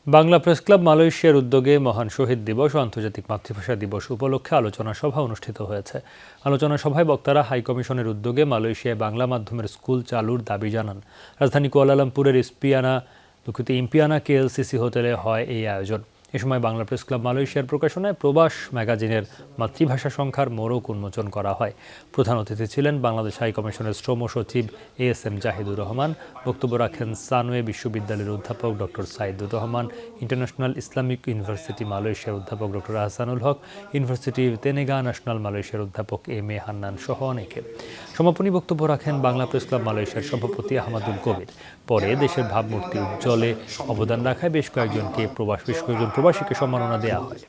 Bangla press club মালয়েশিয়ার উদ্যোগে মহান শহীদ দিবস ও আন্তর্জাতিক মাতৃভাষা দিবস উপলক্ষে আলোচনা সভা অনুষ্ঠিত হয়েছে। আলোচনা সভায় বক্তারা হাইকমিশনের উদ্যোগে মালয়েশিয়ায় বাংলা মাধ্যমের স্কুল চালুর দাবি জানান। রাজধানী কুয়ালালামপুরের ইম্পিয়ানা কেএলসিসি হোটেলে হয় এই আয়োজন। এ সময় বাংলা প্রেস ক্লাব মালয়েশিয়ার প্রকাশনায় প্রবাস ম্যাগাজিনের মাতৃভাষা সংখ্যার মোড়ক উন্মোচন করা হয়। প্রধান অতিথি ছিলেন বাংলাদেশ হাইকমিশনের শ্রম সচিব ASM জাহিদুর রহমান। বক্তব্য রাখেন সানওয়ে বিশ্ববিদ্যালয়ের অধ্যাপক doctor Saidur Rahman, international Islamic university মালয়েশিয়ার অধ্যাপক ডক্টর আহসানুল হক, ইউনিভার্সিটি তেনেগা ন্যাশনাল মালয়েশিয়ার অধ্যাপক MA হান্নান সহ অনেকে। সমাপনী বক্তব্য রাখেন বাংলা প্রেস ক্লাব মালয়েশিয়ার সভাপতি আহমদুল কবির। পরে দেশের ভাবমূর্তি উজ্জ্বলে অবদান রাখায় বেশ কয়েকজন প্রবাসীকে সম্মাননা দেওয়া হয়।